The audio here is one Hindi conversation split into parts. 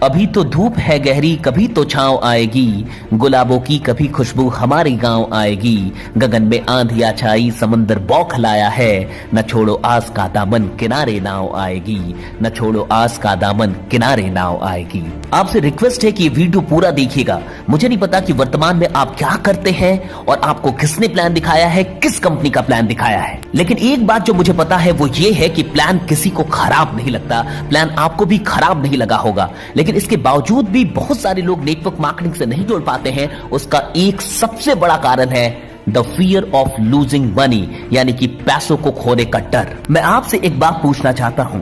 अभी तो धूप है गहरी, कभी तो छांव आएगी, गुलाबों की कभी खुशबू हमारे गांव आएगी। गगन में आंधियां छाई, समंदर बौखलाया है, न छोड़ो आस का दामन किनारे नाव आएगी, न छोड़ो आस का दामन किनारे नाव आएगी। आपसे रिक्वेस्ट है कि ये वीडियो पूरा देखिएगा। मुझे नहीं पता कि वर्तमान में आप क्या करते हैं और आपको किसने प्लान दिखाया है, किस कंपनी का प्लान दिखाया है, लेकिन एक बात जो मुझे पता है वो ये है कि प्लान किसी को खराब नहीं लगता, प्लान आपको भी खराब नहीं लगा होगा, लेकिन इसके बावजूद भी बहुत सारे लोग नेटवर्क मार्केटिंग से नहीं जुड़ पाते हैं। उसका एक सबसे बड़ा कारण है the fear of losing money, यानी कि पैसों को खोने का डर। मैं आपसे एक बात पूछना चाहता हूं,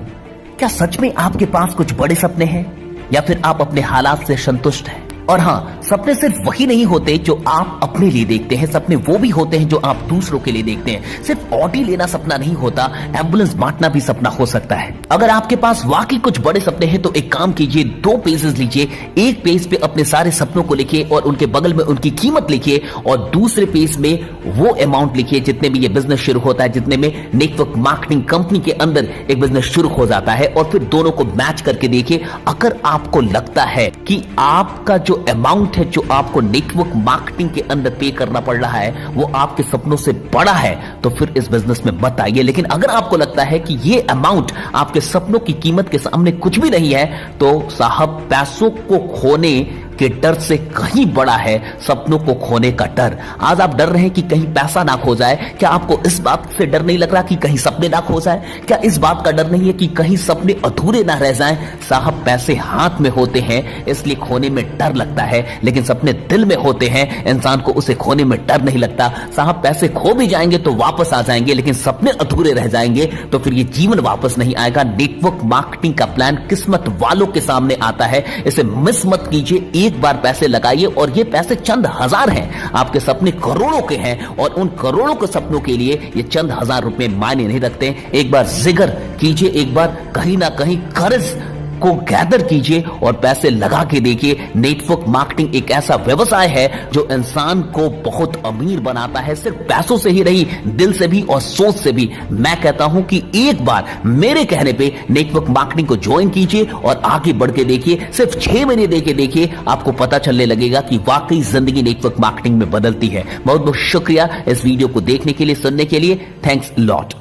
क्या सच में आपके पास कुछ बड़े सपने हैं या फिर आप अपने हालात से संतुष्ट हैं? और हाँ, सपने सिर्फ वही नहीं होते जो आप अपने लिए देखते हैं, सपने वो भी होते हैं जो आप दूसरों के लिए देखते हैं। सिर्फ ऑडी लेना सपना नहीं होता, एम्बुलेंस बांटना भी सपना हो सकता है। अगर आपके पास वाकई कुछ बड़े सपने हैं तो एक काम कीजिए, 2 पेजेस लीजिए, एक पेज पे अपने सारे सपनों को लिखिए और उनके बगल में उनकी कीमत लिखिए, और दूसरे पेज में वो अमाउंट लिखिए जितने में ये बिजनेस शुरू होता है, जितने में नेटवर्क मार्केटिंग कंपनी के अंदर एक बिजनेस शुरू हो जाता है, और फिर दोनों को मैच करके देखिए। अगर आपको लगता है कि आपका जो अमाउंट है जो आपको नेटवर्क मार्केटिंग के अंदर पे करना पड़ रहा है वो आपके सपनों से बड़ा है, तो फिर इस बिजनेस में मत आइए। लेकिन अगर आपको लगता है कि ये अमाउंट आपके सपनों की कीमत के सामने कुछ भी नहीं है, तो साहब, पैसों को खोने के डर से कहीं बड़ा है सपनों को खोने का डर। आज आप डर रहे हैं कि कहीं पैसा ना खो जाए, क्या आपको इस बात से डर नहीं लग रहा कि कहीं सपने ना खो जाए? क्या इस बात का डर नहीं है कि कहीं सपने अधूरे ना रह जाएं? साहब, पैसे हाथ में होते हैं इसलिए खोने में डर लगता है, लेकिन सपने दिल में होते हैं, इंसान को उसे खोने में डर नहीं लगता। साहब, पैसे खो भी जाएंगे तो वापस आ जाएंगे, लेकिन सपने अधूरे रह जाएंगे तो फिर ये जीवन वापस नहीं आएगा। नेटवर्क मार्केटिंग का प्लान किस्मत वालों के सामने आता है, इसे मिस मत कीजिए। एक बार पैसे लगाइए और ये पैसे चंद हजार हैं, आपके सपने करोड़ों के हैं, और उन करोड़ों के सपनों के लिए ये चंद हजार रुपए मायने नहीं रखते। एक बार जिगर कीजिए, एक बार कहीं ना कहीं कर्ज को गैदर कीजिए और पैसे लगा के देखिए। नेटवर्क मार्केटिंग एक ऐसा व्यवसाय है जो इंसान को बहुत अमीर बनाता है, सिर्फ पैसों से ही नहीं, दिल से भी और सोच से भी। मैं कहता हूं कि एक बार मेरे कहने पे नेटवर्क मार्केटिंग को ज्वाइन कीजिए और आगे बढ़ के देखिए। सिर्फ 6 महीने देके देखिए, आपको पता चलने लगेगा कि वाकई जिंदगी नेटवर्क मार्केटिंग में बदलती है। बहुत बहुत शुक्रिया इस वीडियो को देखने के लिए, सुनने के लिए। Thanks lot.